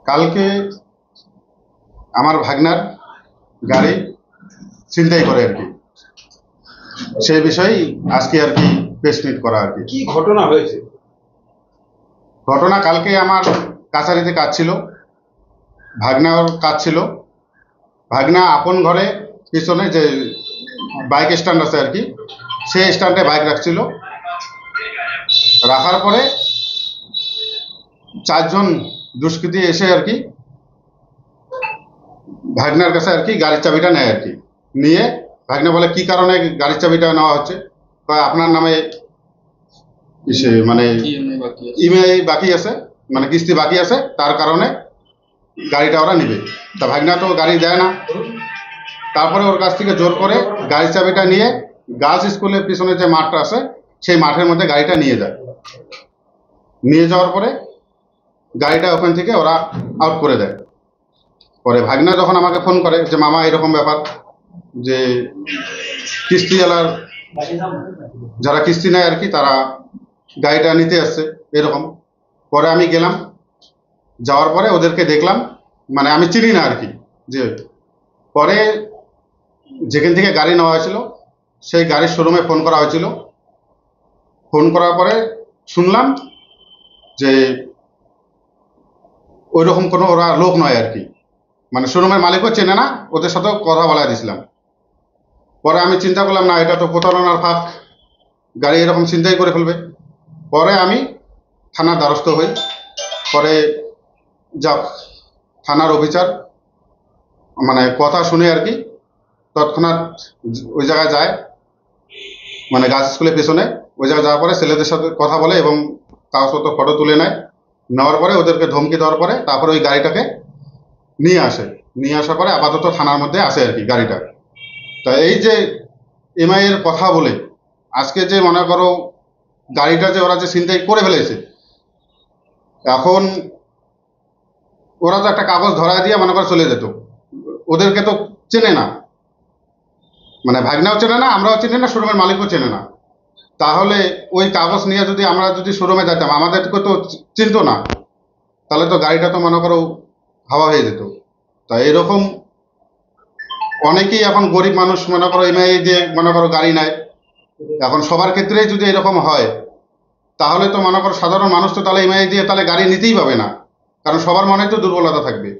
কালকে আমার ভাগনার গাড়ি ছিনতাই করে আর কি, সেই বিষয়ে আজকে আর কি প্রেস মিট করা আর কি। কি ঘটনা হয়েছে? ঘটনা কালকে আমার কাছারিতে কাজ ছিল, ভাগনার কাজ ছিল। ভাগনা আপন ঘরে পিছনে যে বাইক স্ট্যান্ড আছে আর কি, সেই স্ট্যান্ডে বাইক রাখছিল। রাখার পরে চারজন দুষ্কৃতী এসে আর কি ভাগনার কাছে আর কি গাড়ির চাবিটা নেয় আর কি। নিয়ে ভাগনা বলে কি কারণে গাড়ির চাবিটা নেওয়া হচ্ছে, আপনার নামে মানে ইএমআই বাকি আছে, মানে কিস্তি বাকি আছে, তার কারণে গাড়িটা ওরা নিবে। তা ভাগনা তো গাড়ি দেয় না। তারপরে ওর কাছ থেকে জোর করে গাড়ির চাবিটা নিয়ে গার্লস স্কুলের পিছনে যে মাঠটা আছে সেই মাঠের মধ্যে গাড়িটা নিয়ে যায়। নিয়ে যাওয়ার পরে গাড়িটা ওখান থেকে ওরা আউট করে দেয়। পরে ভাগনা যখন আমাকে ফোন করে যে মামা এরকম ব্যাপার, যে কিস্তিওয়ালার যারা কিস্তি নেয় আর কি তারা গাড়িটা নিতে আসছে এরকম। পরে আমি গেলাম, যাওয়ার পরে ওদেরকে দেখলাম, মানে আমি চিনি না আর কি। যে পরে যেখান থেকে গাড়ি নেওয়া হয়েছিল সেই গাড়ির শোরুমে ফোন করা হয়েছিল। ফোন করার পরে শুনলাম যে ওই রকম কোনো ওরা লোক নয় আর কি, মানে শোরুমের মালিকও চেনে না, ওদের সাথেও কথা বলা দিয়েছিলাম। পরে আমি চিন্তা করলাম না, এটা তো প্রতারণার ফাঁক, গাড়ি এরকম ছিনতাই করে ফেলবে। পরে আমি থানার দ্বারস্থ হই। পরে যা থানার অফিসার মানে কথা শুনে আর কি তৎক্ষণাৎ ওই জায়গায় যায়, মানে গার্লস স্কুলের পেছনে। ওই জায়গায় যাওয়ার পরে ছেলেদের সাথে কথা বলে এবং কাগজপত্র ফটো তুলে নেয়। নেওয়ার পরে ওদেরকে ধমকি দেওয়ার পরে তারপরে ওই গাড়িটাকে নিয়ে আসে। নিয়ে আসার পরে আপাতত থানার মধ্যে আসে আর কি গাড়িটা। তা এই যে এমআই এর কথা বলে আজকে যে মনে করো গাড়িটা যে ওরা যে ছিনতাই করে ফেলেছে, এখন ওরা তো একটা কাগজ ধরায় দিয়ে মনে করে চলে যেত। ওদেরকে তো চেনে না, মানে ভাগনাও চেনে না, আমরাও চিনি না, শোরুমের মালিকও চেনে না। তাহলে ওই কাগজ নিয়ে যদি আমরা যদি শোরুমে যেতাম, আমাদেরকে তো চিনতো না, তাহলে তো গাড়িটা তো মনে করো হাওয়া হয়ে যেত। তা এরকম অনেকেই এখন গরিব মানুষ মনে করো এমআই দিয়ে মনে করো গাড়ি নেয়। এখন সবার ক্ষেত্রেই যদি এরকম হয় তাহলে তো মনে করো সাধারণ মানুষ তো তাহলে এমআই দিয়ে তাহলে গাড়ি নিতেই পাবে না, কারণ সবার মনে তো দুর্বলতা থাকবে।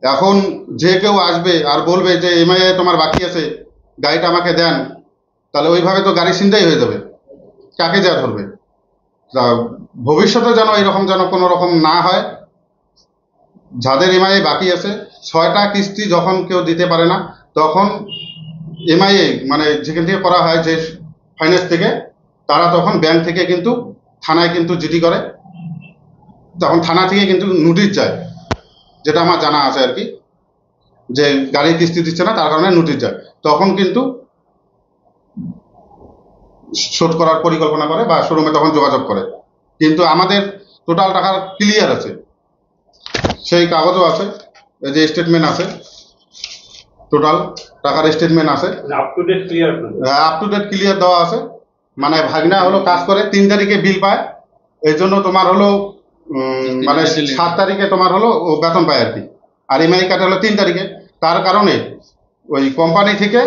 এখন যে কেউ আসবে আর বলবে যে এমআই তোমার বাকি আছে, গাড়িটা আমাকে দেন, তাহলে ওইভাবে তো গাড়ি ছিনতাই হয়ে যাবে, কাকে যা ধরবে। তা ভবিষ্যতে যেন এরকম যেন কোনো রকম না হয়। যাদের এমআই বাকি আছে, 6টা কিস্তি যখন কেউ দিতে পারে না তখন এমআই মানে যেখান থেকে করা হয় যে ফাইন্যান্স থেকে, তারা তখন ব্যাংক থেকে কিন্তু থানায় কিন্তু জিডি করে, তখন থানা থেকে কিন্তু নোটিশ যায়, যেটা আমার জানা আছে আর কি, যে গাড়ির কিস্তি দিচ্ছে না তার কারণে নোটিশ যায়। তখন কিন্তু শোধ করার পরিকল্পনা করে বা শোরুমে তখন যোগাযোগ করে। কিন্তু আমাদের টোটাল টাকার ক্লিয়ার আছে, সেই কাগজও আছে, এই যে স্টেটমেন্ট আছে, টোটাল টাকার স্টেটমেন্ট আছে, আপ টু ডেট ক্লিয়ার দেওয়া আছে। মানে ভাগনা হলো কাজ করে 3 তারিখে বিল পায়, এই জন্য তোমার হলো মানে 7 তারিখে তোমার হলো ও বেতন পায় আর কি। আর এমআই কাটে হলো 3 তারিখে। তার কারণে ওই কোম্পানি থেকে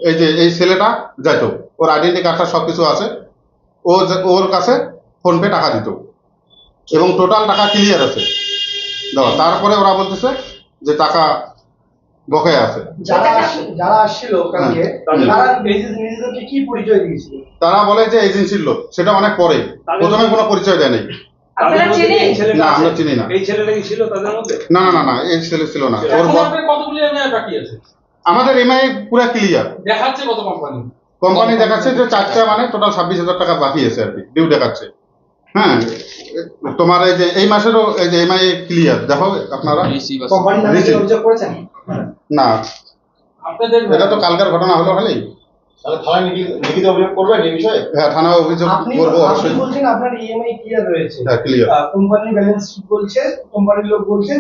এই যে এই ছেলেটা যাইত, ওর আইডেন্টি কার্ডটা সব কিছু আছে, ওর কাছে ফোনপে টাকা দিত এবং টোটাল টাকা ক্লিয়ার আছে দেওয়া। তারপরে ওরা বলতেছে যে টাকা বকেয়া আছে। যারা আসছিল কালকে তারা নিজেদেরকে কি পরিচয় দিয়েছিল? তারা বলে যে এজেন্সির লোক, সেটা অনেক পরে, প্রথমে কোনো পরিচয় দেয় নাই। আপনারা চেনেন? না, আমরা চিনি না। এই ছেলেটা কি ছিল তাদের মধ্যে? না না না না, এই ছেলে ছিল না। ওর কতগুলো এমআই বাকি আছে? আমাদের এমআই পুরো ক্লিয়ার দেখাচ্ছে কত কোম্পানি দেখাচ্ছে যে 4টা, মানে টোটাল 26,000 টাকা বাকি আছে আর কি, ডিউ দেখাচ্ছে। হ্যাঁ, তোমার এই যে এই মাসেরও এই যে এমআই ক্লিয়ার দেখো আপনারা। কোম্পানির নামে কি অভিযোগ করেছেন? না, আপনাদের এটা তো কালকার ঘটনা হলো খালি। তাহলে থানায় লিখিত অভিযোগ করবেন এই বিষয়ে? হ্যাঁ, থানায় অভিযোগ করবো আপনি অবশ্যই। বলছেন আপনার ইএমআই ক্লিয়ার রয়েছে। হ্যাঁ, ক্লিয়ার। কোম্পানির ব্যালেন্স শীট বলছে, কোম্পানির লোক বলছে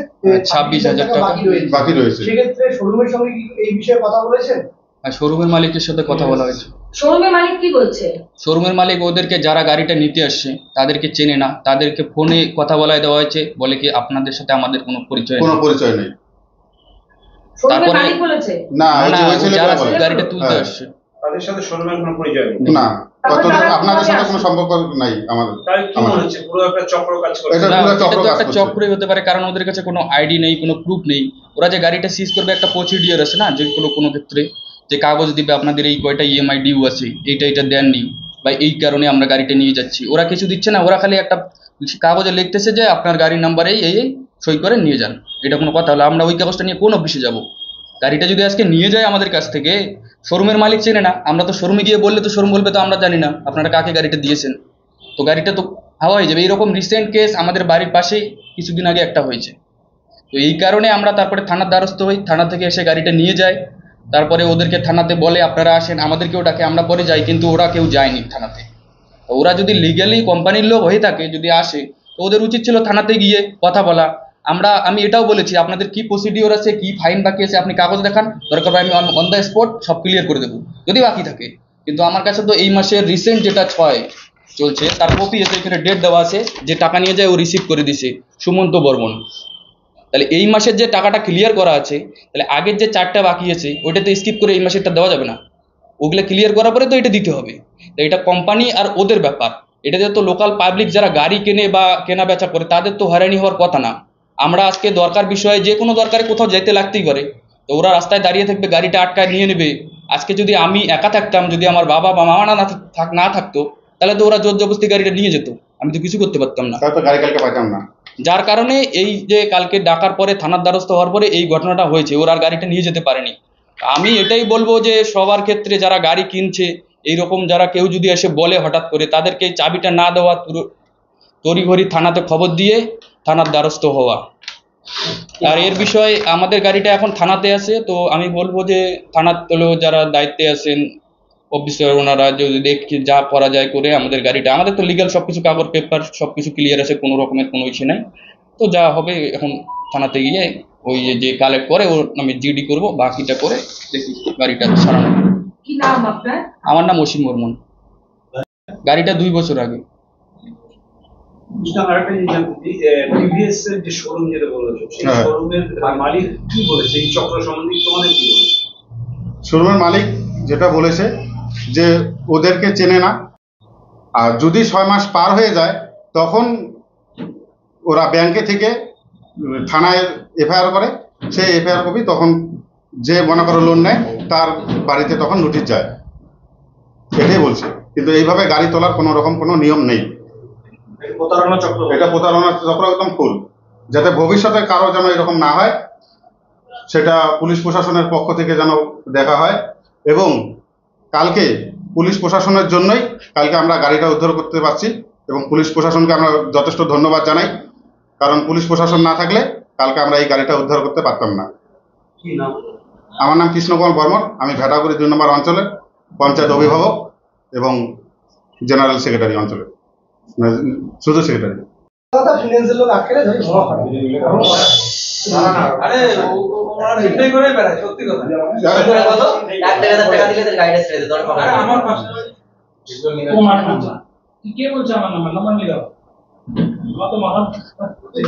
26,000 টাকা বাকি রয়েছে। বাকি রয়েছে। সেক্ষেত্রে শোরুমের সঙ্গে কি এই বিষয়ে কথা বলেছেন? আর শোরুমের মালিকের সাথে কথা বলা হয়েছে। শোরুমের মালিক কি বলছে? শোরুমের মালিক ওদেরকে যারা গাড়িটা নিতে আসছে তাদেরকে চেনে না, তাদেরকে ফোনে কথা বলায় দেওয়া হয়েছে, বলে কি আপনাদের সাথে আমাদের কোনো পরিচয় কোনো নেই। পরিচয় নেই। শোরুমের তারপরে- মালিক বলেছে? না, ওই না, যে ওই ছেলে যারা বলে। গাড়িটা তুলতে হ্যাঁ। আসছে তাদের সাথে শোরুমের কোনো পরিচয় নেই। না, তাহলে ততটুকু তারা আপনাদের সাথে কিভাবে কোনো আসছে? সম্পর্ক নাই আমাদের। তাই কি মনে হচ্ছে পুরো একটা চক্র কাজ করছে? এটা না, পুরো এটা চক্র তো কাজ একটা করছে। চক্রই হতে পারে, কারণ ওদের কাছে কোনো আইডি নেই, কোনো প্রুফ নেই। ওরা যে গাড়িটা সিজ করবে একটা প্রসিডিওর আছে না, যে কোনো ক্ষেত্রে যে কাগজ দিবে আপনাদের এই কয়টা ইএমআই ডিউ আছে, এটা দেননি বা এই কারণে আমরা গাড়িটা নিয়ে যাচ্ছি। ওরা কিছু দিচ্ছে না, ওরা খালি একটা কাগজে লিখতেছে যে আপনার গাড়ির নাম্বার এই সই করে নিয়ে যান। এটা কোনো কথা হলো? আমরা ওই কাগজটা নিয়ে কোন অফিসে যাব? গাড়িটা যদি আজকে নিয়ে যায় আমাদের কাছ থেকে, শোরুমের মালিক চেনে না, আমরা তো শোরুমে গিয়ে বললে তো শোরুম বলবে তো আমরা জানি না আপনারা কাকে গাড়িটা দিয়েছেন, তো গাড়িটা তো হাওয়া হয়ে যাবে। এইরকম রিসেন্ট কেস আমাদের বাড়ির পাশেই কিছুদিন আগে একটা হয়েছে। তো এই কারণে আমরা তারপরে থানার দ্বারস্থ হই, থানা থেকে এসে গাড়িটা নিয়ে যায়। তারপরে ওদেরকে থানাতে বলে আপনারা আসেন, আমাদেরকেও ডাকে, আমরা পরে যাই, কিন্তু ওরা কেউ যায়নি থানাতে। তো ওরা যদি লিগ্যালি কোম্পানির লোক হয়ে থাকে, যদি আসে, তো ওদের উচিত ছিল থানাতে গিয়ে কথা বলা। আমি এটাও বলেছি আপনাদের কি প্রসিডিওর আছে, কি ফাইন বাকি আছে, আপনি কাগজ দেখান, দরকার হয় আমি অন দ্য স্পট সব ক্লিয়ার করে দেবো যদি বাকি থাকে। কিন্তু আমার কাছে তো এই মাসের রিসেন্ট যেটা 6 চলছে তার কপি আছে, এখানে ডেট দেওয়া আছে, যে টাকা নিয়ে যায় ও রিসিভ করে দিছে সুমন্ত বর্মন। তাহলে এই মাসের যে টাকাটা ক্লিয়ার করা আছে, তাহলে আগের যে 4টা বাকি আছে ওইটা তো স্কিপ করে এই মাসেরটা দেওয়া যাবে না। ওগুলো ক্লিয়ার করার পরে তো এটা দিতে হবে। তো এটা কোম্পানি আর ওদের ব্যাপার। এটাতে তো লোকাল পাবলিক যারা গাড়ি কেনে বা কেনা বেচা করে তাদের তো হয়রানি হওয়ার কথা না। আমরা আজকে দরকার বিষয়ে যে কোনো দরকারে কোথাও যেতে লাগতেই পারে, তো ওরা রাস্তায় দাঁড়িয়ে থাকবে, গাড়িটা আটকায় নিয়ে নেবে। আজকে যদি আমি একা থাকতাম, যদি আমার বাবা বা মামা না থাকতো, তাহলে তো ওরা জোর জবরদস্তি গাড়িটা নিয়ে যেত, আমি তো কিছু করতে পারতাম না। তাহলে তো গাড়ি কালকে পাইতাম না। যার কারণে এই যে কালকে ডাকার পরে থানার দ্বারস্থ হওয়ার পরে এই ঘটনাটা হয়েছে, ওরা আর গাড়িটা নিয়ে যেতে পারেনি। আমি এটাই বলবো যে সবার ক্ষেত্রে যারা গাড়ি কিনছে, এইরকম যারা কেউ যদি এসে বলে হঠাৎ করে, তাদেরকে এই চাবিটা না দেওয়া, তড়িঘড়ি থানাতে খবর দিয়ে থানার দ্বারস্থ হওয়া। আর এর বিষয়ে আমাদের গাড়িটা এখন থানাতে আছে, তো আমি বলবো যে থানার তলেও যারা দায়িত্বে আছেন অফিসার, ওনারা যদি দেখি যা করা যায় করে আমাদের গাড়িটা, আমাদের তো লিগ্যাল সবকিছু কাগজ পেপার সবকিছু ক্লিয়ার আছে, কোনো রকমের কোনো ইস্যু নাই। তো যা হবে এখন থানাতে গিয়ে ওই যে কালেক্ট করে ওর আমি জিডি করবো, বাকিটা করে দেখি গাড়িটা সারানো। কি নাম আপনার? আমার নাম অসীম বর্মন। গাড়িটা 2 বছর আগে। আরেকটা জিনিস জানতে চাই, প্রিভিয়াস যে শোরুম যেটা বলেছো, সেই হ্যাঁ। শোরুমের মালিক কি বলেছে এই চক্র সম্বন্ধে, তোমাদের কি বলেছে? শোরুমের মালিক যেটা বলেছে যে ওদেরকে চেনে না, আর যদি 6 মাস পার হয়ে যায় তখন ওরা ব্যাংকে থেকে থানায় এফআইআর করে, সেই এফআইআর কপি তখন যে মনে করো লোন নেয় তার বাড়িতে তখন নোটিশ যায়, এটাই বলছে। কিন্তু এইভাবে গাড়ি তোলার কোনো রকম কোনো নিয়ম নেই। প্রতারণা চক্র। এটা প্রতারণার চক্র একদম ফুল। যাতে ভবিষ্যতে কারো যেন এরকম না হয় সেটা পুলিশ প্রশাসনের পক্ষ থেকে যেন দেখা হয়। এবং কালকে পুলিশ প্রশাসনের জন্যই কালকে আমরা গাড়িটা উদ্ধার করতে পারছি, এবং পুলিশ প্রশাসনকে আমরা যথেষ্ট ধন্যবাদ জানাই, কারণ পুলিশ প্রশাসন না থাকলে কালকে আমরা এই গাড়িটা উদ্ধার করতে পারতাম না। কি নাম? আমার নাম কৃষ্ণকুমার বর্মন, আমি ভেটাগুড়ি 2 নম্বর অঞ্চলের পঞ্চায়েত অভিভাবক এবং জেনারেল সেক্রেটারি অঞ্চলের, শুধু সেক্রেটারি। দাদা ফিনান্সের লোক আটকে ধরে ঘুমা পারে আরে ওরা চিন্তাই করে বেড়ায়, সত্যি কথা। টাকা দিলে তার গাড়িটা ছেড়ে দে, দরকার আরে আমার পাশে তোমার নাম্বার কি কে বলছে? আমার নাম্বার নিয়ে দাও। আমার তো মাথা এই